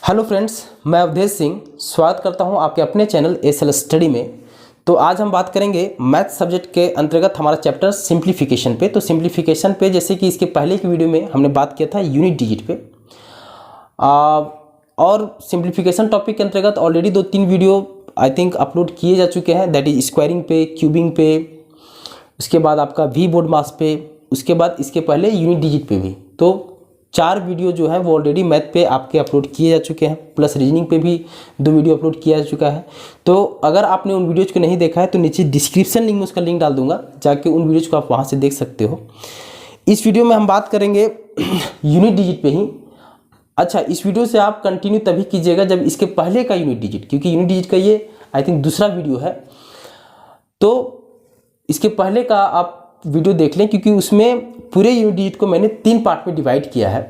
Hello friends, मैं अवधेश सिंह स्वागत करता हूं आपके अपने चैनल एसएल स्टडी में। तो आज हम बात करेंगे मैथ सब्जेक्ट के अंतर्गत हमारा चैप्टर सिंप्लीफिकेशन पे। तो सिंप्लीफिकेशन पे जैसे कि इसके पहले की वीडियो में हमने बात किया था यूनिट डिजिट पे, और सिंप्लीफिकेशन टॉपिक के अंतर्गत already 2-3 video I think upload किए जा चुके हैं, दैट इज स्क्वायरिंग पे, क्यूबिंग पे, उसके बाद आपका वी बोर्ड मास पे, उसके बाद इसके पहले यूनिट डिजिट पे भी। तो 4 वीडियो जो है वो ऑलरेडी मैथ पे आपके अपलोड किए जा चुके हैं, प्लस रीजनिंग पे भी 2 वीडियो अपलोड किया जा चुका है। तो अगर आपने उन वीडियोज़ को नहीं देखा है तो नीचे डिस्क्रिप्शन लिंक में उसका लिंक डाल दूंगा, जाके उन वीडियोज़ को आप वहाँ से देख सकते हो। इस वीडियो में हम बात करेंगे यूनिट डिजिट पे ही। अच्छा, इस वीडियो से आप कंटिन्यू तभी कीजिएगा जब इसके पहले का यूनिट डिजिट, क्योंकि यूनिट डिजिट का ये आई थिंक दूसरा वीडियो है, तो इसके पहले का आप वीडियो देख लें, क्योंकि उसमें पूरे यूनिट डिजिट को मैंने 3 पार्ट में डिवाइड किया है।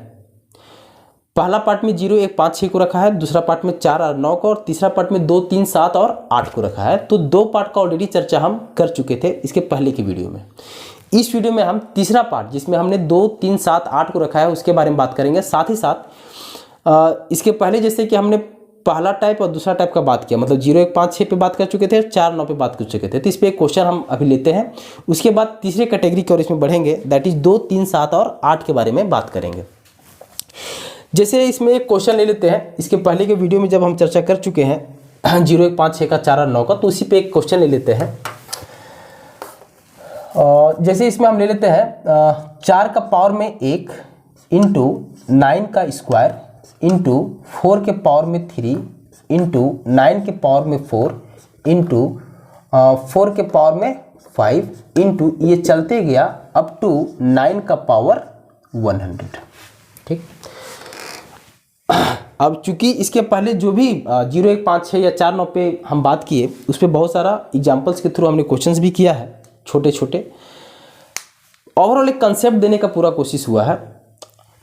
पहला पार्ट में 0, 1, 5, 6 को रखा है, दूसरा पार्ट में 4 और 9 को, और तीसरा पार्ट में 2, 3, 7 और 8 को रखा है। तो 2 पार्ट का ऑलरेडी चर्चा हम कर चुके थे इसके पहले की वीडियो में। इस वीडियो में हम तीसरा पार्ट, जिसमें हमने 2, 3, 7, 8 को रखा है, उसके बारे में बात करेंगे। साथ ही साथ इसके पहले जैसे कि हमने पहला टाइप और दूसरा टाइप का बात किया, मतलब 0, 1, 5, 6 पे बात कर चुके थे, 4, 9 पे बात कर चुके थे। तो इस पे एक क्वेश्चन हम अभी लेते हैं, उसके बाद तीसरे कैटेगरी की ओर इसमें बढ़ेंगे, दैट इज 2, 3, 7 और 8 के बारे में बात करेंगे। जैसे इसमें एक क्वेश्चन ले लेते हैं, इसके पहले के वीडियो में जब हम चर्चा कर चुके हैं 0, 1, 5, 6 का, 4 और 9 का, तो उसी पे एक क्वेश्चन ले लेते हैं। और जैसे इसमें हम ले लेते हैं 4 का पावर में 1 इंटू 9 का स्क्वायर इंटू 4 के पावर में 3 इंटू 9 के पावर में 4 इंटू 4 के पावर में 5 इंटू ये चलते गया अप टू 9 का पावर 100। ठीक। अब चूंकि इसके पहले जो भी 0, 1, 5, 6 या 4, 9 पे हम बात किए, उस पर बहुत सारा एग्जाम्पल्स के थ्रू हमने क्वेश्चंस भी किया है, छोटे छोटे। ओवरऑल एक कंसेप्ट देने का पूरा कोशिश हुआ है,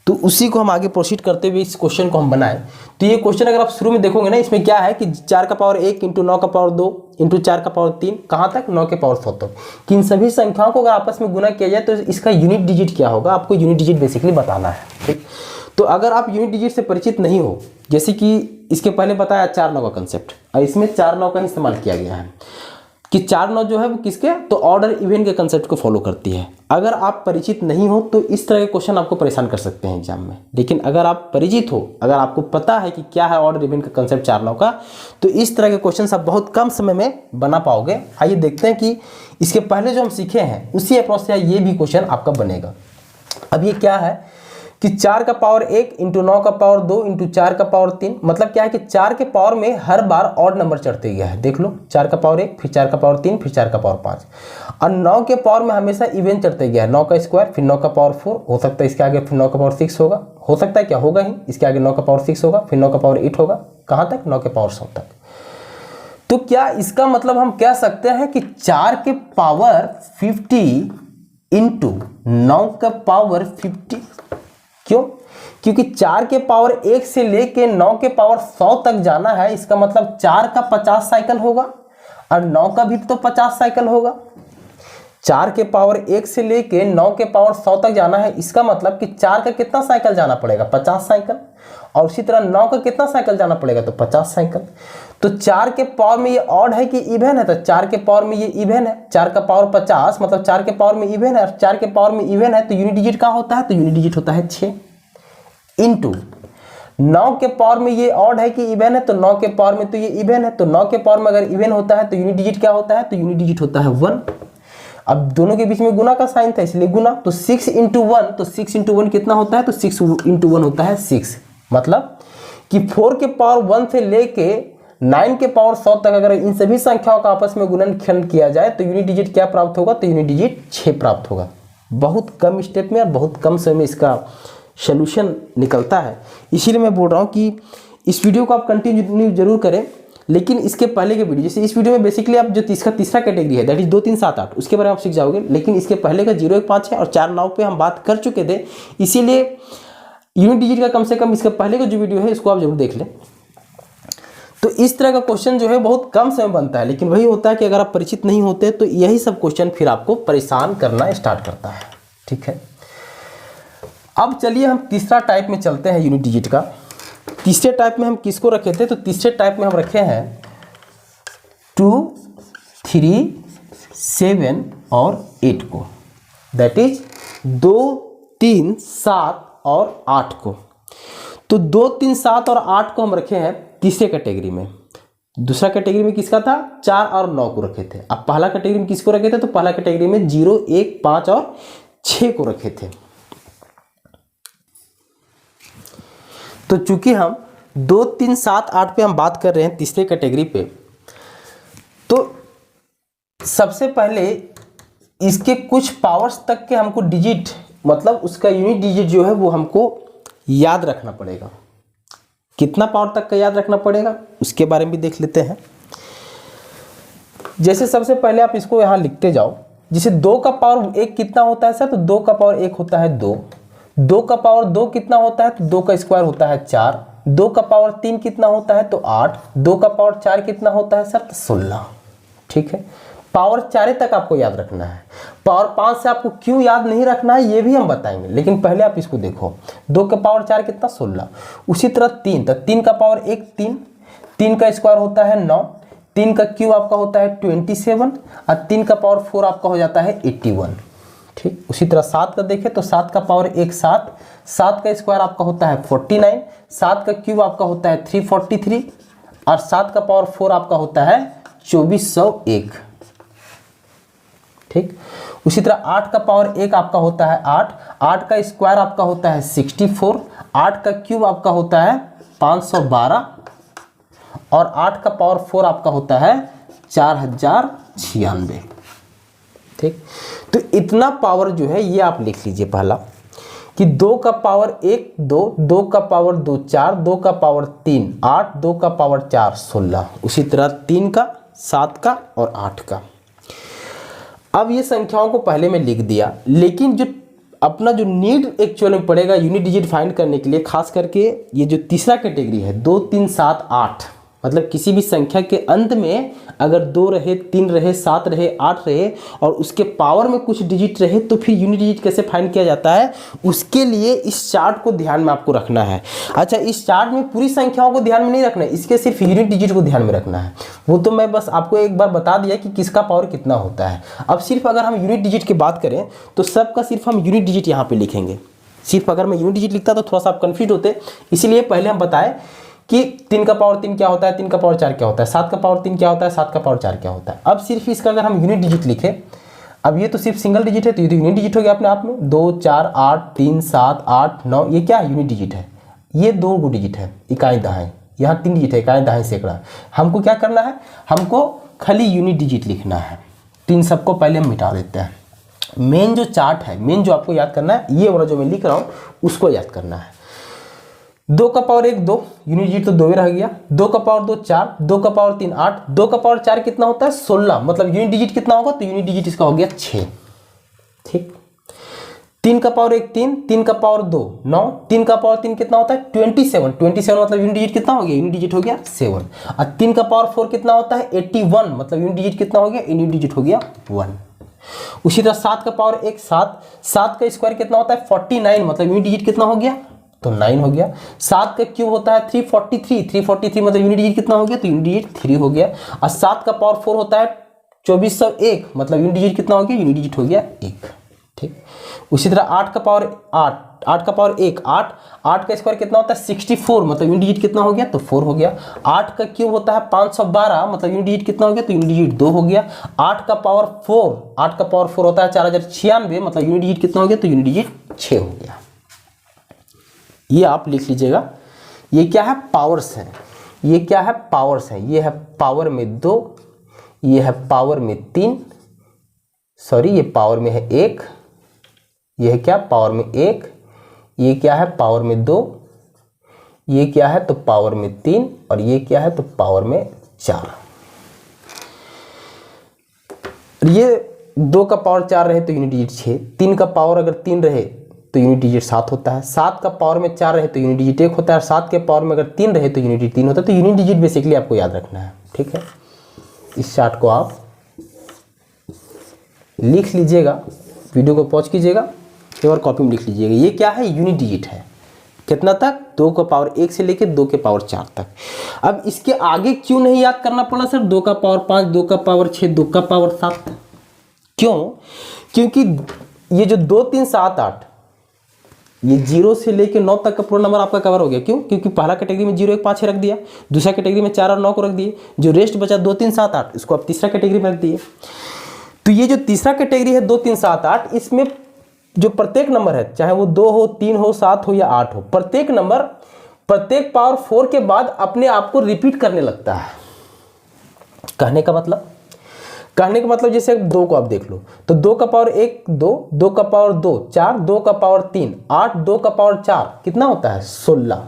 तो उसी को हम आगे प्रोसीड करते हुए इस क्वेश्चन को हम बनाएं। तो ये क्वेश्चन अगर आप शुरू में देखोगे ना, इसमें क्या है कि 4 का पावर 1 इंटू 9 का पावर 2 इंटू 4 का पावर 3, कहाँ तक? 9 के पावर 100 तक। कि इन सभी संख्याओं को अगर आपस में गुना किया जाए तो इसका यूनिट डिजिट क्या होगा, आपको यूनिट डिजिट बेसिकली बताना है। ठीक। तो अगर आप यूनिट डिजिट से परिचित नहीं हो, जैसे कि इसके पहले बताया 4, 9 का कंसेप्ट, और इसमें 4, 9 का ही इस्तेमाल किया गया है कि 4, 9 जो है वो किसके, तो ऑर्डर इवेंट के कंसेप्ट को फॉलो करती है। अगर आप परिचित नहीं हो तो इस तरह के क्वेश्चन आपको परेशान कर सकते हैं एग्जाम में, लेकिन अगर आप परिचित हो, अगर आपको पता है कि क्या है ऑर्डर इवेंट का कंसेप्ट 4, 9 का, तो इस तरह के क्वेश्चन आप बहुत कम समय में बना पाओगे। आइए देखते हैं कि इसके पहले जो हम सीखे हैं उसी अप्रोच से ये भी क्वेश्चन आपका बनेगा। अब ये क्या है कि 4 का पावर 1 इंटू 9 का पावर 2 इंटू 4 का पावर 3, मतलब क्या है कि 4 के पावर में हर बार ऑड नंबर चढ़ते गया है। देख लो, 4 का पावर 1, फिर 4 का पावर 3, फिर 4 का पावर 5, और 9 के पावर में हमेशा इवेंट चढ़ते गया है। 9 का स्क्वायर, फिर 9 का पावर 4, हो सकता है इसके आगे फिर 9 का पावर 6 होगा, हो सकता है क्या होगा ही, इसके आगे 9 का पावर 6 होगा, फिर 9 का पावर 8 होगा, कहाँ तक? 9 के पावर 100 तक। तो क्या इसका मतलब हम कह सकते हैं कि 4 के पावर 50 इंटू 9 का पावर 50, क्यों? क्योंकि 4 के पावर 1 से लेके 9 के पावर 100 तक जाना है, इसका मतलब 4 का 50 साइकिल होगा और 9 का भी तो 50 साइकिल होगा। 4 के पावर 1 से लेके 9 के पावर 100 तक जाना है, इसका मतलब कि 4 का कितना साइकिल जाना पड़ेगा? 50 साइकिल। और उसी तरह 9 का कितना साइकिल जाना पड़ेगा? तो 50 साइकिल। तो 4 के पावर में ये ऑड है कि इवन है? तो 4 के पावर में ये इवन है। 4 का पावर 50 मतलब 4 के पावर में इवन है, और 4 के पावर में इवन है तो यूनिट डिजिट कहाँ होता है? तो यूनिट डिजिट होता है 6 इंटू 9 के पावर में ये ऑड है कि इवन है, तो 9 के पावर में तो ये इवन है, तो 9 के पावर में अगर इवन होता है तो यूनिट डिजिट क्या होता है? तो यूनिट डिजिट होता है 1। अब दोनों के बीच में गुना का साइन था इसलिए गुना, तो 6 इंटू 1, तो 6 इंटू 1 कितना होता है? तो 6 इंटू 1 होता है 6। मतलब कि 4 के पावर 1 से लेके 9 के पावर 100 तक अगर इन सभी संख्याओं का आपस में गुणनखंड किया जाए तो यूनिट डिजिट क्या प्राप्त होगा? तो यूनिट डिजिट 6 प्राप्त होगा। बहुत कम स्टेप में और बहुत कम समय में इसका सोल्यूशन निकलता है। इसीलिए मैं बोल रहा हूँ कि इस वीडियो को आप कंटिन्यू जरूर करें, लेकिन इसके पहले के वीडियो, जैसे इस वीडियो में बेसिकली आप जो तीसरा कैटेगरी है, दैट इज 2, 3, 7, 8, उसके बारे में आप सीख जाओगे, लेकिन इसके पहले का 0, 1, 5 है और 4, 9 पे हम बात कर चुके थे। इसीलिए यूनिट डिजिट का कम से कम इसके पहले का जो वीडियो है इसको आप जरूर देख लें। तो इस तरह का क्वेश्चन जो है बहुत कम समय बनता है, लेकिन वही होता है कि अगर आप परिचित नहीं होते तो यही सब क्वेश्चन फिर आपको परेशान करना स्टार्ट करता है। ठीक है, अब चलिए हम तीसरा टाइप में चलते हैं यूनिट डिजिट का। तीसरे टाइप में हम किसको रखे थे? तो तीसरे टाइप में हम रखे हैं 2, 3, 7 और 8 को, दैट इज 2, 3, 7 और 8 को। तो 2, 3, 7 और 8 को हम रखे हैं तीसरे कैटेगरी में। दूसरा कैटेगरी में किसका था? 4 और 9 को रखे थे। अब पहला कैटेगरी में किसको रखे थे? तो पहला कैटेगरी में 0, 1, 5 और 6 को रखे थे। तो चूंकि हम 2, 3, 7, 8 पे हम बात कर रहे हैं तीसरे कैटेगरी पे, तो सबसे पहले इसके कुछ पावर्स तक के हमको डिजिट, मतलब उसका यूनिट डिजिट जो है वो हमको याद रखना पड़ेगा। कितना पावर तक का याद रखना पड़ेगा उसके बारे में भी देख लेते हैं। जैसे सबसे पहले आप इसको यहाँ लिखते जाओ। जैसे 2 का पावर 1 कितना होता है सर? तो 2 का पावर 1 होता है 2। 2 का पावर 2 कितना होता है? तो 2 का स्क्वायर होता है 4। 2 का पावर 3 कितना होता है? तो 8। 2 का पावर 4 कितना होता है सर? तो 16। ठीक है, पावर 4 तक आपको याद रखना है। पावर 5 से आपको क्यों याद नहीं रखना है ये भी हम बताएंगे, लेकिन पहले आप इसको देखो। 2 का पावर 4 कितना? 16। उसी तरह 3, तो 3 का पावर 1 3, 3 का स्क्वायर होता है 9, 3 का क्यूब आपका होता है 27 और 3 का पावर 4 आपका हो जाता है 81। ठीक, उसी तरह 7 का देखें तो 7 का पावर 1 7, 7 का स्क्वायर आपका होता है 49, 7 का क्यूब आपका होता है 343 और 7 का पावर 4 आपका होता है 2401। ठीक, उसी तरह 8 का पावर 1 आपका होता है 8, 8 का स्क्वायर आपका होता है 64, 8 का क्यूब आपका होता है 512 और 8 का पावर 4 आपका होता है 4096। ठीक, तो इतना पावर जो है ये आप लिख लीजिए पहला, कि 2 का पावर 1 2, 2 का पावर 2 4, 2 का पावर 3 8, 2 का पावर 4 16, उसी तरह 3 का, 7 का और 8 का। अब ये संख्याओं को पहले में लिख दिया, लेकिन जो अपना जो नीड एक्चुअल में पड़ेगा यूनिट डिजिट फाइंड करने के लिए, खास करके ये जो तीसरा कैटेगरी है 2 3 7 8, मतलब किसी भी संख्या के अंत में अगर 2 रहे, 3 रहे, 7 रहे, 8 रहे और उसके पावर में कुछ डिजिट रहे तो फिर यूनिट डिजिट कैसे फाइंड किया जाता है, उसके लिए इस चार्ट को ध्यान में आपको रखना है। अच्छा, इस चार्ट में पूरी संख्याओं को ध्यान में नहीं रखना है, इसके सिर्फ यूनिट डिजिट को ध्यान में रखना है। वो तो मैं बस आपको एक बार बता दिया कि किसका पावर कितना होता है। अब सिर्फ अगर हम यूनिट डिजिट की बात करें तो सबका सिर्फ हम यूनिट डिजिट यहाँ पर लिखेंगे। सिर्फ अगर मैं यूनिट डिजिट लिखता तो थोड़ा सा आप कन्फ्यूज होते, इसीलिए पहले हम बताएं कि 3 का पावर 3 क्या होता है, 3 का पावर 4 क्या होता है, 7 का पावर 3 क्या होता है, 7 का पावर 4 क्या होता है। अब सिर्फ इसका अगर हम यूनिट डिजिट लिखें, अब ये तो सिर्फ सिंगल डिजिट है तो ये तो यूनिट डिजिट हो गया अपने आप में। 2 4 8 3 7 8 9, ये क्या है? यूनिट डिजिट है। ये 2 गो डिजिट है, इकाई दहाई, यहाँ 3 डिजिट है, इकाई दहाई सैकड़ा। हमको क्या करना है? हमको खाली यूनिट डिजिट लिखना है। तो इन सबको पहले हम मिटा देते हैं। मेन जो चार्ट है, मेन जो आपको याद करना है, ये वाला जो मैं लिख रहा हूँ उसको याद करना है। 2 का पावर 1 2, यूनिट डिजिट तो 2 रह गया। 2 का पावर 2 4, 2 का पावर 3 8, 2 का पावर 4 कितना होता है? 16, मतलब यूनिट डिजिट कितना होगा? तो यूनिट डिजिट इसका हो गया 6। ठीक, 3 का पावर 1 3, 3 का पावर 2 9, 3 का पावर 3 कितना होता है? 27, 27 मतलब यूनिट डिजिट कितना हो गया? यूनिट डिजिट हो गया 7। और 3 का पावर 4 कितना होता है? 81, मतलब यूनिट डिजिट कितना हो गया? यूनिट डिजिट हो गया 1। उसी तरह 7 का पावर 1 7, 7 का स्क्वायर कितना होता है? 49, मतलब यूनिट डिजिट कितना हो गया? तो 9 हो गया। 7 का क्यूब होता है 343, 343 मतलब यूनिट डिजिट कितना हो गया? तो यूनिट डिजिट 3 हो गया। और 7 का पावर 4 होता है 2401, मतलब यूनिट डिजिट कितना हो गया? यूनिट डिजिट हो गया 1। ठीक, उसी तरह 8 का पावर 8, 8 का पावर 1 8, 8 का स्क्वायर कितना होता है? 64, मतलब यूनिट डिजिट कितना हो गया? तो 4 हो गया। 8 का क्यूब होता है 512, मतलब यूनिट डिजिट कितना हो गया? तो यूनिट डिजिट 2 हो गया। 8 का पावर 4, 8 का पावर 4 होता है 4096, मतलब यूनिट डिजिट कितना हो गया? तो यूनिट डिजिट 6 हो गया। ये आप लिख लीजिएगा। ये क्या है? पावर्स है। ये क्या है? पावर्स है। ये है पावर में 2, ये है पावर में 3, सॉरी ये पावर में है 1, ये है क्या? पावर में 1, ये क्या है? पावर में 2, ये क्या है? तो पावर में 3 और ये क्या है? तो पावर में 4। ये 2 का पावर 4 रहे तो यूनिट डिजिट 6, 3 का पावर अगर 3 रहे तो यूनिट डिजिट 7 होता है, 7 का पावर में 4 रहे तो यूनिट डिजिट 1 होता है, और 7 के पावर में अगर 3 रहे तो यूनिट डिजिट 3 होता है। तो यूनिट डिजिट बेसिकली आपको याद रखना है। ठीक है, इस चार्ट को आप लिख लीजिएगा, वीडियो को पॉज कीजिएगा, एक बार कॉपी में लिख लीजिएगा। ये क्या है? यूनिट डिजिट है। कितना तक? 2 का पावर 1 से लेके 2 के पावर 4 तक। अब इसके आगे क्यों नहीं याद करना पड़ा सर? 2 का पावर 5, 2 का पावर 6, 2 का पावर 7। क्यों? क्योंकि ये जो 2 3 7 8 ये 0 से लेके 9 तक का पूरा नंबर आपका कवर हो गया। क्यों? क्योंकि पहला कैटेगरी में 0 1 5 6 रख दिया, दूसरा कैटेगरी में 4 और 9 को रख दिए, जो रेस्ट बचा 2 3 7 8 इसको आप तीसरा कैटेगरी में रख दिए। तो ये जो तीसरा कैटेगरी है 2 3 7 8, इसमें जो प्रत्येक नंबर है, चाहे वो 2 हो, 3 हो, 7 हो या 8 हो, प्रत्येक नंबर प्रत्येक पावर 4 के बाद अपने आप को रिपीट करने लगता है। कहने का मतलब जैसे 2 को आप देख लो तो 2 का पावर 1 2, 2 का पावर 2 4, 2 का पावर 3 8, 2 का पावर 4 कितना होता है? 16।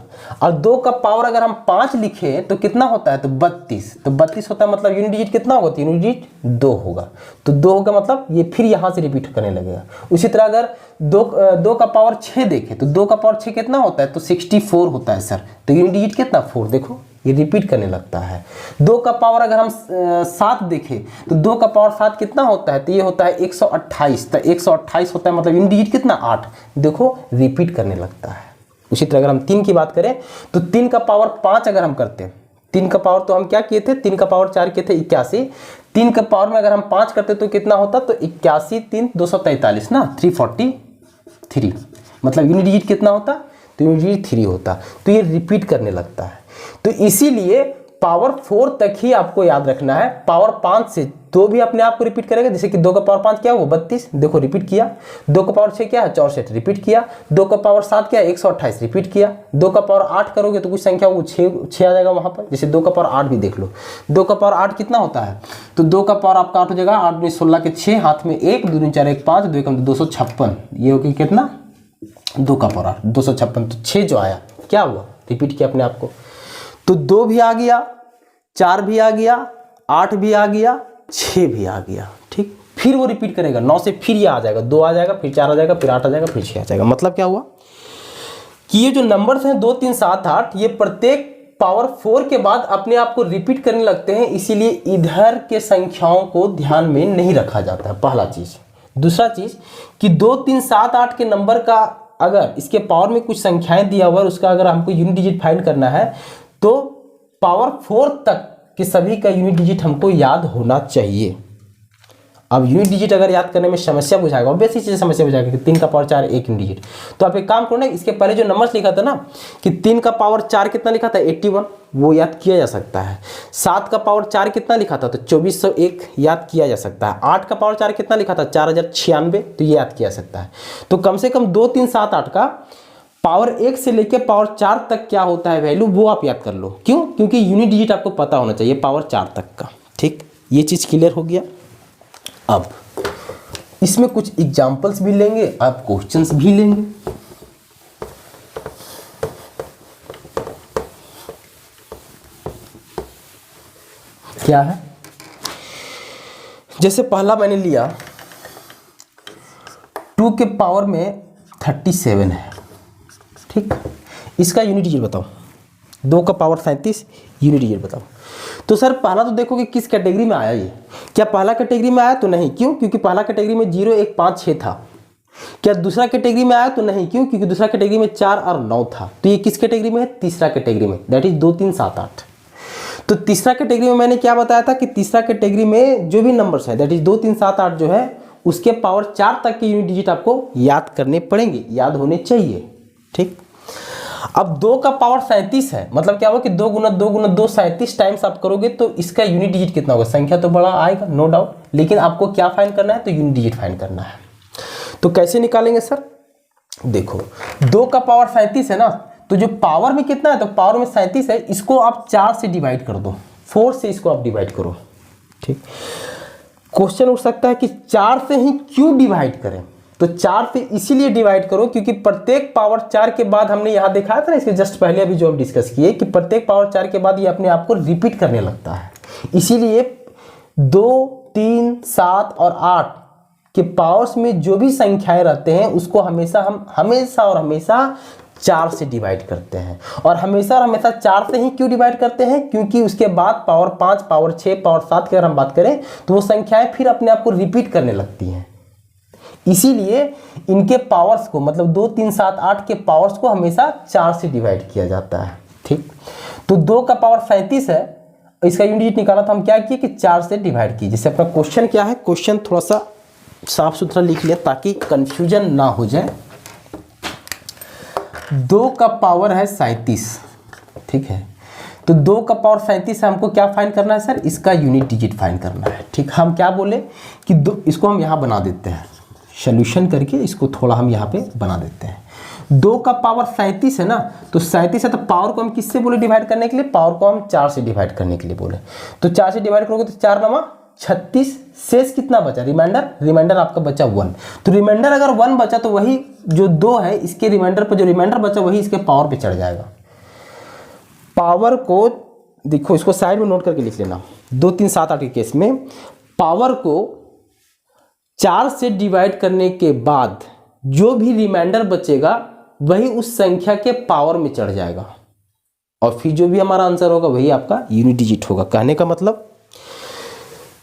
और 2 का पावर अगर हम 5 लिखे तो कितना होता है? तो 32। तो 32 होता है, मतलब यूनिट डिजिट कितना होगा? तो यूनिट डिजिट 2 होगा। तो 2 होगा मतलब ये फिर यहाँ से रिपीट करने लगेगा। उसी तरह अगर 2 का पावर 6 देखें तो 2 का पावर 6 कितना होता है? तो 64 होता है सर। तो यूनिट डिजिट कितना? 4। देखो ये रिपीट करने लगता है। 2 का पावर अगर हम 7 देखें तो 2 का पावर 7 कितना होता है? तो ये होता है 128। तो 128 होता है, मतलब यूनिट डिजिट कितना? 8। देखो रिपीट करने लगता है। उसी तरह अगर हम 3 की बात करें तो 3 का पावर 5 अगर हम करते हैं, 3 का पावर तो हम क्या किए थे? 3 का पावर 4 किए थे 81। 3 का पावर में अगर हम 5 करते तो कितना होता? तो 81 3 243 ना, 343। मतलब यूनिट डिजिट कितना होता? तो यूनिट डिजिट 3 होता। तो ये रिपीट करने लगता है। तो इसीलिए पावर 4 तक ही आपको याद रखना है। पावर 5 से 2 भी अपने आप को रिपीट करेगा। जैसे कि 2 का पावर 5 क्या है? वो 32। देखो रिपीट किया। 2 का पावर 6 क्या है? 64। रिपीट किया। 2 का पावर 7 क्या है? 128। रिपीट किया। 2 का पावर 8 करोगे तो कुछ संख्या वो 6 आ जाएगा वहां पर। जैसे 2 का पावर 8 भी देख लो। 2 का पावर 8 कितना होता है? तो 2 का पावर आपका 8 हो जाएगा। 8 में 16 के 6, हाथ में 1, 2 दूनी 4 1 5, 2 एकम 256। ये हो गया कितना? 2 का पावर 8 256। तो 6 जो आया क्या हुआ? रिपीट किया अपने आप को। तो 2 भी आ गया, 4 भी आ गया, 8 भी आ गया, 6 भी आ गया। ठीक, फिर वो रिपीट करेगा। 9 से फिर ये आ जाएगा, 2 आ जाएगा, फिर 4 आ जाएगा, फिर 8 आ जाएगा, फिर 6 आ जाएगा। मतलब क्या हुआ कि ये जो नंबर्स हैं 2 3 7 8 ये प्रत्येक पावर 4 के बाद अपने आप को रिपीट करने लगते हैं। इसीलिए इधर के संख्याओं को ध्यान में नहीं रखा जाता है, पहला चीज। दूसरा चीज कि 2 3 7 8 के नंबर का अगर इसके पावर में कुछ संख्याएं दिया हुआ है, उसका अगर हमको यूनिट डिजिट फाइंड करना है तो पावर 4 तक के सभी का यूनिट डिजिट हमको याद होना चाहिए। अब यूनिट डिजिट अगर याद करने में समस्या बुझाएगा, बेसिक चीज समस्या बुझाएगा कि 3 का पावर 4 एक यूनिट डिजिट, तो आप एक काम करो ना, इसके पहले जो नंबर्स लिखा था ना कि 3 का पावर 4 कितना लिखा था? 81, वो याद किया जा सकता है। 7 का पावर 4 कितना लिखा था? तो 2401 याद किया जा सकता है। 8 का पावर 4 कितना लिखा था? 4096, तो ये याद किया जा सकता है। तो कम से कम 2 3 7 8 का पावर 1 से लेकर पावर 4 तक क्या होता है वैल्यू, वो आप याद कर लो। क्यों? क्योंकि यूनिट डिजिट आपको पता होना चाहिए पावर 4 तक का। ठीक, ये चीज क्लियर हो गया। अब इसमें कुछ एग्जाम्पल्स भी लेंगे, आप क्वेश्चंस भी लेंगे। क्या है? जैसे पहला मैंने लिया 2 के पावर में 37 है। ठीक, इसका यूनिट डिजिट बताओ। 2 का पावर 37 यूनिट डिजिट बताओ। तो सर पहला तो देखो कि किस कैटेगरी में आया ये। क्या पहला कैटेगरी में आया? तो नहीं। क्यों? क्योंकि पहला कैटेगरी में 0 1 5 6 था। क्या दूसरा कैटेगरी में आया? तो नहीं। क्यों? क्योंकि दूसरा कैटेगरी में 4 और 9 था। तो ये किस कैटेगरी में है? तीसरा कैटेगरी में, दैट इज 2 3 7 8। तो तीसरा कैटेगरी में मैंने क्या बताया था कि तीसरा कैटेगरी में जो भी नंबर्स है दैट इज 2 3 7 8 जो है उसके पावर 4 तक के यूनिट डिजिट आपको याद करने पड़ेंगे, याद होने चाहिए। ठीक, अब 2 का पावर 37 है, मतलब क्या होगा कि 2 गुना 2 गुना 2 37 टाइम्स आप करोगे तो इसका यूनिट डिजिट कितना होगा? संख्या तो बड़ा आएगा, नो डाउट, लेकिन आपको क्या फाइंड करना है? तो यूनिट डिजिट फाइंड करना है। तो कैसे निकालेंगे सर? देखो 2 का पावर 37 है ना, तो जो पावर में कितना है? तो पावर में 37 है, इसको आप 4 से डिवाइड कर दो, 4 से इसको आप डिवाइड करो। ठीक, क्वेश्चन उठ सकता है कि 4 से ही क्यों डिवाइड करें? तो 4 से इसीलिए डिवाइड करो क्योंकि प्रत्येक पावर 4 के बाद हमने यहां दिखाया था ना, इसके जस्ट पहले अभी जो हम डिस्कस किए कि प्रत्येक पावर 4 के बाद ये अपने आप को रिपीट करने लगता है। इसीलिए 2 3 7 और 8 के पावर्स में जो भी संख्याएं रहते हैं उसको हमेशा हम हमेशा 4 से डिवाइड करते हैं। और हमेशा 4 से ही क्यों डिवाइड करते हैं? क्योंकि उसके बाद पावर 5 पावर 6 पावर 7 की अगर हम बात करें तो वो संख्याएं फिर अपने आप को रिपीट करने लगती हैं। इसीलिए इनके पावर्स को मतलब 2 3 7 8 के पावर्स को हमेशा 4 से डिवाइड किया जाता है। ठीक, तो 2 का पावर 37 है, इसका यूनिट डिजिट निकाला तो हम क्या किए कि 4 से डिवाइड किए। जैसे अपना क्वेश्चन क्या है, क्वेश्चन थोड़ा सा साफ सुथरा लिख लिया ताकि कंफ्यूजन ना हो जाए। 2 का पावर है 37, ठीक है, तो 2 का पावर 37 है, हमको क्या फाइंड करना है सर, इसका यूनिट डिजिट फाइंड करना है। ठीक, हम क्या बोले कि इसको हम यहाँ बना देते हैं, सोल्यूशन करके इसको थोड़ा हम यहाँ पे बना देते हैं। 2 का पावर 37 है ना, तो 37 है, तो पावर को हम किससे बोले डिवाइड करने के लिए, पावर को हम 4 से डिवाइड करने के लिए बोले। तो 4 से डिवाइड करोगे तो 4 9 36, शेष कितना बचा, रिमाइंडर आपका बचा 1। तो रिमाइंडर अगर 1 बचा तो वही जो 2 है इसके रिमाइंडर पर जो रिमाइंडर बचा वही इसके पावर पे चढ़ जाएगा। पावर को देखो, इसको साइड में नोट करके लिख लेना। 2 3 7 8 के केस में पावर को 4 से डिवाइड करने के बाद जो भी रिमाइंडर बचेगा वही उस संख्या के पावर में चढ़ जाएगा और फिर जो भी हमारा आंसर होगा वही आपका यूनिट डिजिट होगा। कहने का मतलब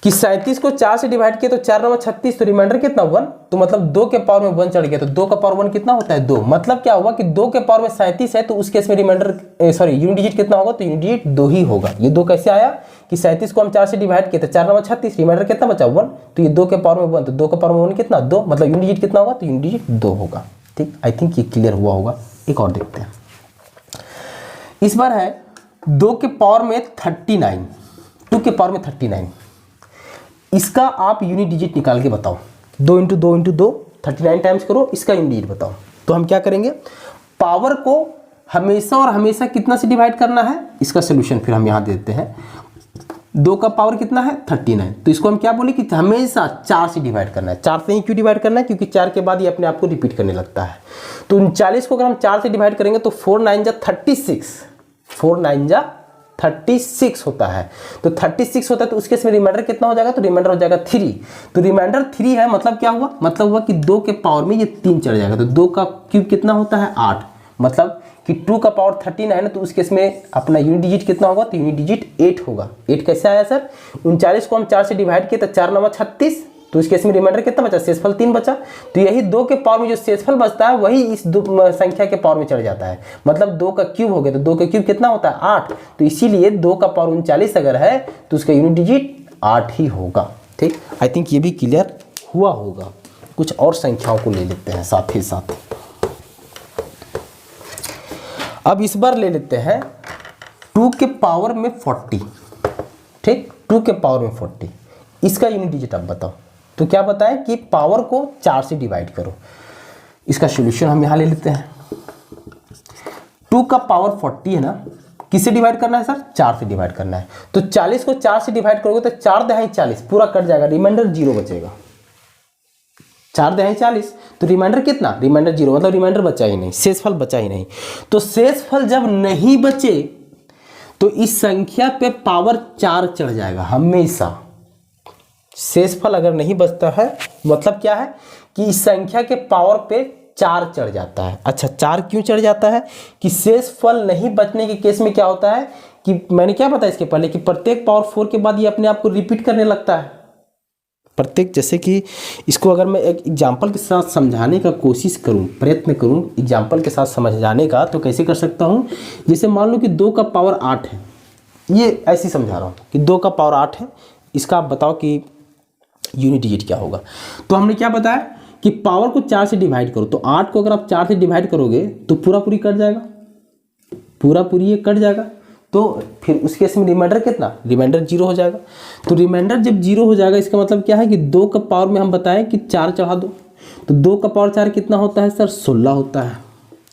कि 37 को 4 से डिवाइड किया तो 4 9 36, तो रिमाइंडर कितना 1, तो मतलब 2 के पावर में 1 चढ़ गया, तो 2 का पावर 1 कितना होता है 2। मतलब क्या हुआ कि 2 के पावर में 37 है तो उस केस में यूनिट डिजिट कितना होगा, तो यूनिट डिजिट 2 ही होगा। ये 2 कैसे आया कि 37 को हम 4 से डिवाइड किए तो 4 9 36, रिमाइंडर कितना बचा 1, तो ये 2 के पावर में 1, तो 2 के पावर में 1 कितना 2, मतलब यूनिट डिजिट कितना होगा, तो यूनिट डिजिट 2 होगा। ठीक, आई थिंक ये क्लियर हुआ होगा। एक और देखते हैं, इस बार है 2 के पावर में 39, 2 के पावर में 39, इसका आप यूनिट डिजिट निकाल के बताओ। 2 × 2 × 2 39 टाइम्स करो, इसका यूनिट डिजिट बताओ। तो हम क्या करेंगे, पावर को हमेशा और हमेशा कितना से डिवाइड करना है, इसका सोल्यूशन फिर हम यहाँ देते हैं। 2 का पावर कितना है 39, तो इसको हम क्या बोले कि हमेशा 4 से डिवाइड करना है। 4 से ही क्यों डिवाइड करना है, क्योंकि 4 के बाद ये अपने आप को रिपीट करने लगता है। तो 39 को अगर हम 4 से डिवाइड करेंगे तो 4 9 जा 36, 4 9 जा 36 होता है। तो 36 होता है तो उसके इसमें रिमाइंडर कितना हो जाएगा, तो रिमाइंडर हो जाएगा 3। तो रिमाइंडर 3 है, मतलब क्या हुआ, मतलब हुआ कि 2 के पावर में ये 3 चढ़ जाएगा। तो 2 का क्यूब कितना होता है 8, मतलब कि 2 का पावर 39 है ना, तो उसके इसमें अपना यूनिट डिजिट कितना होगा, तो यूनिट डिजिट 8 होगा। 8 कैसे आया सर, 39 को हम 4 से डिवाइड किए तो 4 9 36, तो इसके इसमें रिमाइंडर कितना बचा, शेषफल 3 बचा। तो यही 2 के पावर में जो शेषफल बचता है वही इस संख्या के पावर में चढ़ जाता है, मतलब 2 का क्यूब हो गया। तो 2 का क्यूब कितना होता है 8, तो इसीलिए 2 का पावर 39 अगर है तो उसका यूनिट डिजिट 8 ही होगा। ठीक, आई थिंक ये भी क्लियर हुआ होगा। कुछ और संख्याओं को ले लेते हैं साथ ही साथ। अब इस बार ले लेते हैं 2 के पावर में 40। ठीक, 2 के पावर में 40, इसका यूनिट डिजिट अब बताओ। तो क्या बताएं कि पावर को 4 से डिवाइड करो, इसका सॉल्यूशन हम यहां ले लेते हैं। 2 का पावर 40 है ना, किससे डिवाइड करना है सर, 4 से डिवाइड करना है। तो 40 को 4 से डिवाइड करोगे तो 4 दहाई 40, पूरा कट जाएगा, रिमाइंडर 0 बचेगा। 4 दहाई 40, तो रिमाइंडर कितना, रिमाइंडर 0, मतलब रिमाइंडर बचा ही नहीं, शेषफल बचा ही नहीं। तो शेषफल जब नहीं बचे तो इस संख्या पे पावर 4 चढ़ जाएगा हमेशा। शेषफल अगर नहीं बचता है मतलब क्या है कि इस संख्या के पावर पे 4 चढ़ जाता है। अच्छा, 4 क्यों चढ़ जाता है कि शेषफल नहीं बचने के केस में क्या होता है कि मैंने क्या बताया इसके पहले कि प्रत्येक पावर 4 के बाद ये अपने आप को रिपीट करने लगता है। प्रत्येक, जैसे कि इसको अगर मैं एक एग्जाम्पल के साथ समझाने का कोशिश करूं, प्रयत्न करूं एग्जाम्पल के साथ समझाने का, तो कैसे कर सकता हूं। जैसे मान लो कि 2 का पावर 8 है, ये ऐसे समझा रहा हूं कि 2 का पावर 8 है, इसका आप बताओ कि यूनिट डिजिट क्या होगा। तो हमने क्या बताया कि पावर को 4 से डिवाइड करो, तो 8 को अगर आप 4 से डिवाइड करोगे तो पूरा पूरी कट जाएगा, पूरा पूरी ये कट जाएगा। तो फिर उसके इसमें रिमाइंडर कितना, रिमाइंडर 0 हो जाएगा। तो रिमाइंडर जब 0 हो जाएगा इसका मतलब क्या है कि 2 का पावर में हम बताएं कि 4 चढ़ा दो, तो 2 का पावर 4 कितना होता है सर, 16 होता है।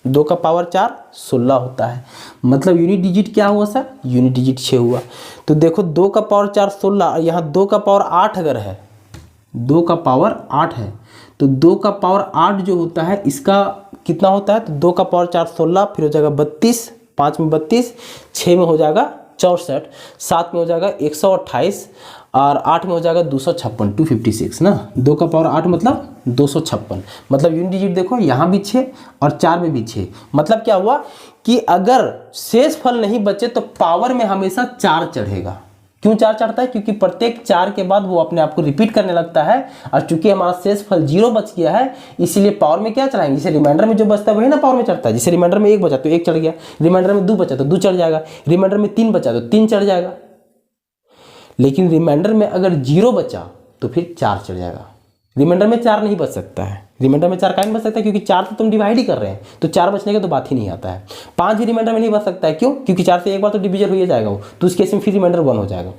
2 का पावर 4 16 होता है, मतलब यूनिट डिजिट क्या हुआ सर, यूनिट डिजिट 6 हुआ। तो देखो 2 का पावर 4 16, यहाँ 2 का पावर 8 अगर है, 2 का पावर 8 है, तो 2 का पावर 8 जो होता है इसका कितना होता है, तो 2 का पावर 4 16, फिर हो जाएगा 32, 5 में 32, 6 में हो जाएगा 64, 7 में हो जाएगा 128 और 8 में हो जाएगा 256, 256 ना। 2 का पावर 8 मतलब 256, मतलब यूनिट डिजिट देखो यहाँ भी 6 और 4 में भी 6। मतलब क्या हुआ कि अगर शेषफल नहीं बचे तो पावर में हमेशा 4 चढ़ेगा। क्यों 4 चढ़ता है? क्योंकि प्रत्येक 4 के बाद वो अपने आप को रिपीट करने लगता है, और चूंकि हमारा शेषफल 0 बच गया है, इसीलिए पावर में क्या चढ़ाएंगे? जैसे रिमाइंडर में जो बचता है वही ना पावर में चढ़ता है। जैसे रिमाइंडर में 1 बचा तो 1 चढ़ गया, रिमाइंडर में 2 बचा तो 2 चढ़ जाएगा, रिमाइंडर में 3 बचा तो 3 चढ़ जाएगा। लेकिन रिमाइंडर में अगर 0 बचा तो फिर 4 चढ़ जाएगा। रिमाइंडर में 4 नहीं बच सकता है। रिमाइंडर में 4 काहे नहीं बच सकता है? क्योंकि 4 तो तुम डिवाइड ही कर रहे हैं, तो 4 बचने का तो बात ही नहीं आता है। 5 भी रिमाइंडर में नहीं बच सकता है। क्यों? क्योंकि 4 से एक बार तो डिवीजन हो ही जाएगा वो, तो उस केस में फिर रिमाइंडर 1 हो जाएगा।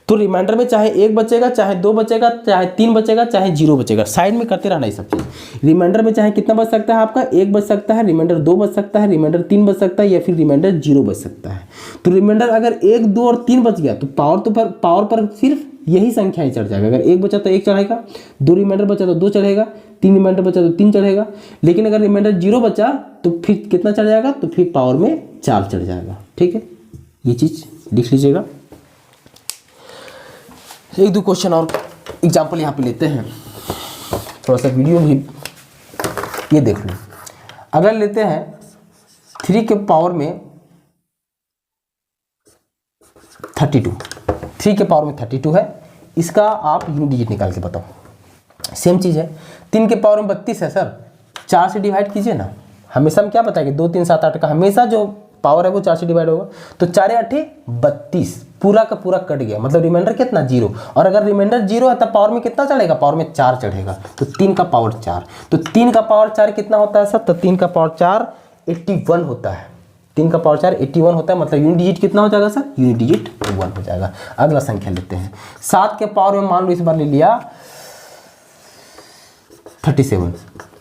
तो रिमाइंडर में चाहे 1 बचेगा, चाहे 2 बचेगा, चाहे 3 बचेगा, चाहे 0 बचेगा, साइड में करते रहना ये सब चीज़। रिमाइंडर में चाहे कितना बच सकता है आपका? 1 बच सकता है, रिमाइंडर 2 बच सकता है, रिमाइंडर 3 बच सकता है, या फिर रिमाइंडर 0 बच सकता है। तो रिमाइंडर अगर 1, 2 और 3 बच गया तो पावर पर सिर्फ यही संख्या ही चढ़ जाएगा। अगर 1 बचा तो 1 चढ़ेगा, 2 रिमाइंडर बचा तो 2 चढ़ेगा, 3 रिमाइंडर बचा तो 3 चढ़ेगा। लेकिन अगर रिमाइंडर 0 बचा तो फिर कितना चढ़ जाएगा? तो फिर पावर में 4 चढ़ जाएगा। ठीक है, ये चीज़ लिख लीजिएगा। एक दो क्वेश्चन और एग्जाम्पल यहाँ पे लेते हैं, थोड़ा सा वीडियो भी ये देख लो। अगर लेते हैं 3 के पावर में 32, 3 के पावर में 32 है, इसका आप यूनिट डिजिट निकाल के बताओ। सेम चीज़ है, 3 के पावर में 32 है सर, 4 से डिवाइड कीजिए ना। हमेशा हम क्या बताएंगे? 2, 3, 7, 8 का हमेशा जो पावर है वो 4 से डिवाइड होगा। तो 4 8 32, पूरा का पूरा कट गया, मतलब रिमाइंडर कितना? 0। और अगर रिमाइंडर 0 है तब पावर में कितना चढ़ेगा? पावर में 4 चढ़ेगा। तो 3 का पावर 4, तो 3 का पावर 4 कितना होता है सर? तो 3 का पावर 4 81 होता है। 3 का पावर 4 81 होता है, मतलब यूनिट डिजिट कितना हो जाएगा सर? यूनिट डिजिट 1 हो जाएगा। अगला संख्या लेते हैं, 7 के पावर में मान लो इस बार ले लिया 37,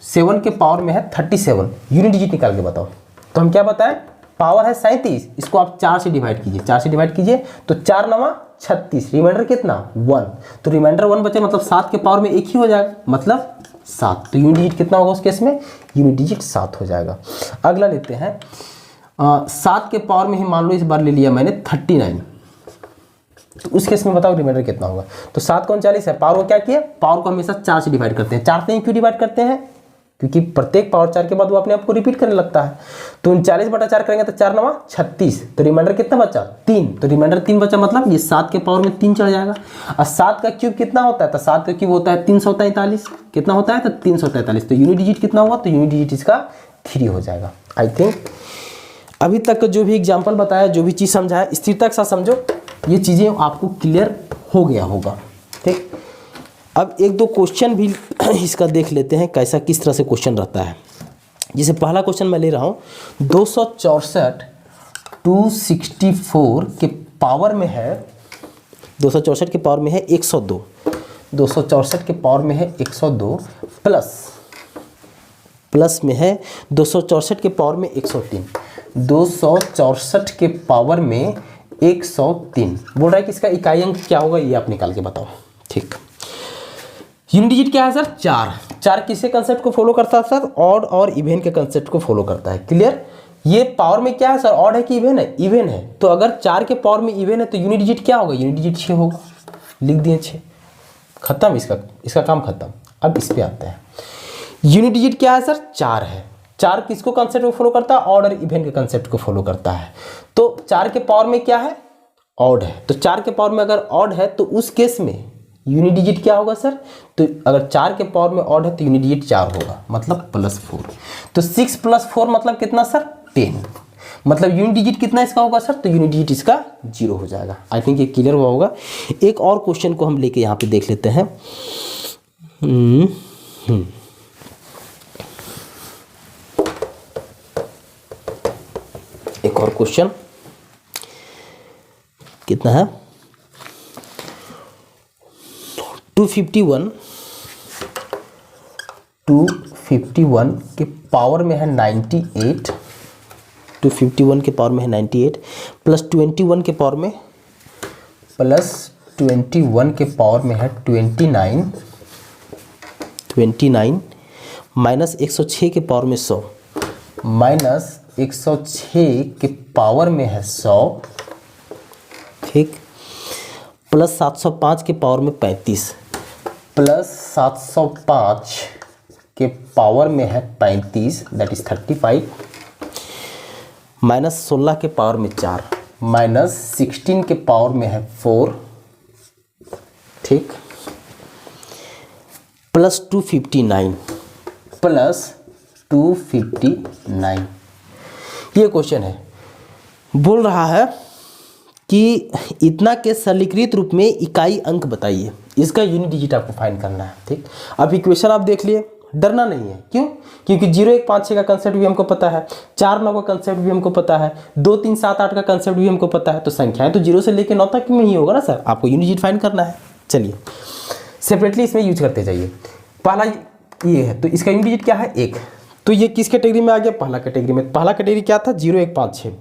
7 के पावर में है 37, यूनिट डिजिट निकाल के बताओ। तो हम क्या बताएं? पावर है 37, इसको आप 4 से डिवाइड कीजिए, 4 से डिवाइड कीजिए तो 4 9 36, रिमाइंडर कितना? 1। तो रिमाइंडर 1 बचे, मतलब 7 के पावर में 1 ही हो जाएगा, मतलब 7। तो यूनिट डिजिट कितना होगा उस केस में? यूनिट डिजिट 7 हो जाएगा। अगला लेते हैं 7 के पावर में ही मान लो इस बार ले लिया मैंने 39, तो उस केस में बताओ रिमाइंडर कितना होगा? तो 7 को 39 है, पावर को क्या किया? पावर को हमेशा 4 से डिवाइड करते हैं। 4 से ही क्यों डिवाइड करते हैं? क्योंकि प्रत्येक पावर 4 के बाद वो अपने आप को रिपीट करने लगता है। तो 39/4 करेंगे तो 4 9 36, तो रिमाइंडर कितना बचा? 3। तो रिमाइंडर 3 बचा, मतलब ये 7 के पावर में 3 चढ़ जाएगा। और 7 का क्यूब कितना होता है? तो 7 का क्यूब होता है 343। कितना होता है? तो 343। तो यूनिट डिजिट कितना हुआ? तो यूनिट डिजिट इसका 3 हो जाएगा। आई थिंक अभी तक जो भी एग्जाम्पल बताया, जो भी चीज़ समझाया, स्थिरता के साथ समझो, ये चीज़ें आपको क्लियर हो गया होगा। ठीक, अब एक दो क्वेश्चन भी इसका देख लेते हैं, कैसा किस तरह से क्वेश्चन रहता है। जैसे पहला क्वेश्चन मैं ले रहा हूँ, 264 264 के पावर में है, 264 के पावर में है 102, 264 के पावर में है 102 प्लस में है 264 के पावर में 103, 264 के पावर में 103 बोल रहा है कि इसका इकाई अंक क्या होगा, ये आप निकाल के बताओ। ठीक, यूनिट डिजिट क्या है सर? 4 किसके कंसेप्ट को फॉलो करता है सर? ऑड और इवन के कंसेप्ट को फॉलो करता है। क्लियर? ये पावर में क्या है सर? ऑड है कि इवन है? इवन है। तो अगर 4 के पावर में इवन है तो यूनिट डिजिट क्या होगा? यूनिट डिजिट 6 होगा। लिख दिए 6, खत्म, इसका काम खत्म। अब इस पे आते हैं, यूनिट डिजिट क्या है सर? 4 है। 4 किसको कंसेप्ट को फॉलो करता है? ऑड और इवन के कंसेप्ट को फॉलो करता है। तो 4 के पावर में क्या है? ऑड है। तो 4 के पावर में अगर ऑड है तो उस केस में यूनिट डिजिट क्या होगा सर? तो अगर 4 के पावर में ऑड है तो यूनिट डिजिट 4 होगा, मतलब +4। तो 6 + 4 मतलब कितना सर? 10। मतलब यूनिट डिजिट कितना इसका होगा सर? तो यूनिट डिजिट इसका 0 हो जाएगा। आई थिंक ये क्लियर हुआ होगा। एक और क्वेश्चन को हम लेके यहाँ पे देख लेते हैं। एक और क्वेश्चन कितना है? 251 के पावर में है 98, 251 के पावर में है 98 प्लस 21 के पावर में है 29 माइनस 106 के पावर में 100, माइनस 106 के पावर में है 100, ठीक, प्लस 705 के पावर में 35, प्लस 705 के पावर में है 35 दैट इज 35, माइनस 16 के पावर में 4, माइनस 16 के पावर में है 4, ठीक, प्लस 259 प्लस 259। ये क्वेश्चन है, बोल रहा है कि इतना के सरलीकृत रूप में इकाई अंक बताइए, इसका यूनिट डिजिट आपको फाइंड करना है, ठीक। अब इक्वेशन आप देख लिए, डरना नहीं है, क्यों? क्योंकि 0 1 5 6 का कंसेप्ट भी हमको पता है, 4 9 का कंसेप्ट भी हमको पता है, 2 3 7 8 का कंसेप्ट भी हमको पता है। तो संख्याएं तो 0 से लेकर 9 तक में ही होगा ना सर, आपको यूनिट डिजिट फाइंड करना है। चलिए सेपरेटली इसमें यूज करते जाइए। पहला ये है, तो इसका यूनिट डिजिट क्या है? 1। तो ये किस कैटेगरी में आ गया? पहला कैटेगरी में। पहला कैटेगरी क्या था? 0 1 5 6,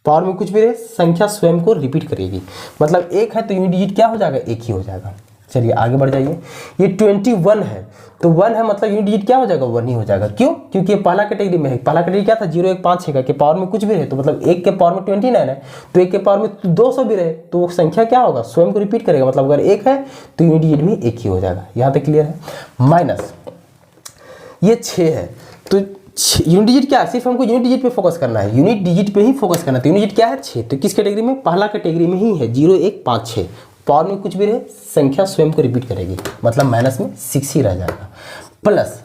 पावर में कुछ भी रहे, संख्या स्वयं को रिपीट करेगी, मतलब 1 है तो यूनिट डिजिट क्या हो जाएगा? 1 ही हो जाएगा। चलिए आगे बढ़ जाइए। ये 21 है, तो 1 है मतलब यूनिट डिजिट क्या हो जाएगा? 1 ही हो जाएगा। क्यों? क्योंकि ये पहला कैटेगरी में है। पहला कैटेगरी क्या था? 0 1 5 6 का, के पावर में कुछ भी रहे, तो मतलब 1 के पावर में 29 है, तो 1 के पावर में 200 भी रहे, तो वो संख्या क्या होगा? स्वयं को रिपीट करेगा, मतलब अगर 1 है तो यूनिट डिजिट भी 1 ही हो जाएगा। यहाँ तक क्लियर है? माइनस ये 6 है, तो यूनिट डिजिट क्या है? सिर्फ हमको यूनिट डिजिट पे फोकस करना है, यूनिट डिजिट पे ही फोकस करना है। तो यूनिट डिजिट क्या है? 6। तो किस कैटेगरी में? पहला कैटेगरी में ही है, 0 1 5 6, पावर में कुछ भी रहे, संख्या स्वयं को रिपीट करेगी, मतलब माइनस में 6 ही रह जाएगा। प्लस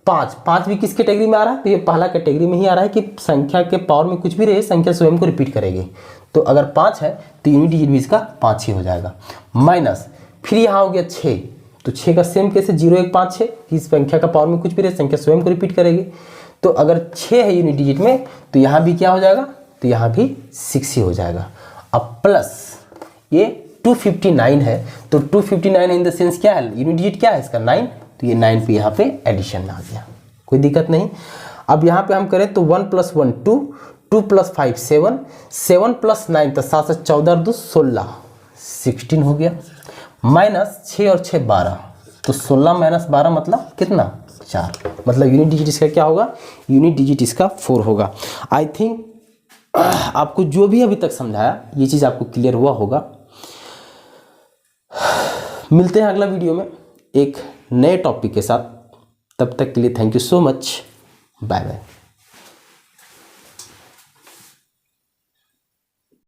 5 भी किस कैटेगरी में आ रहा है? तो ये पहला कैटेगरी में ही आ रहा है कि संख्या के पावर में कुछ भी रहे, संख्या स्वयं को रिपीट करेगी। तो अगर 5 है तो यूनिट डिजिट भी इसका 5 ही हो जाएगा। माइनस फिर यहाँ हो गया 6, तो 6 का सेम कैसे? 0 1 5 6, इस संख्या का पावर में कुछ भी रहे, संख्या स्वयं को रिपीट करेगी। तो अगर 6 है यूनिट डिजिट में, तो यहाँ भी क्या हो जाएगा? तो यहाँ भी 6 ही हो जाएगा। अब प्लस ये 259 है, तो 259 इन द सेंस क्या है? यूनिट डिजिट क्या है इसका? 9, तो ये 9 पे यहाँ पे एडिशन आ गया, कोई दिक्कत नहीं। अब यहाँ पे हम करें तो 1 + 1 2, 2 + 5 7, 7 + 9 तो 7 से 14 2 16, 16 हो गया। माइनस 6 और 6 12, तो 16 - 12 मतलब कितना? 4, मतलब यूनिट डिजिट इसका क्या होगा? यूनिट डिजिट इसका 4 होगा। आई थिंक आपको जो भी अभी तक समझाया ये चीज़ आपको क्लियर हुआ होगा। मिलते हैं अगला वीडियो में एक नए टॉपिक के साथ, तब तक के लिए thank you so much, bye bye.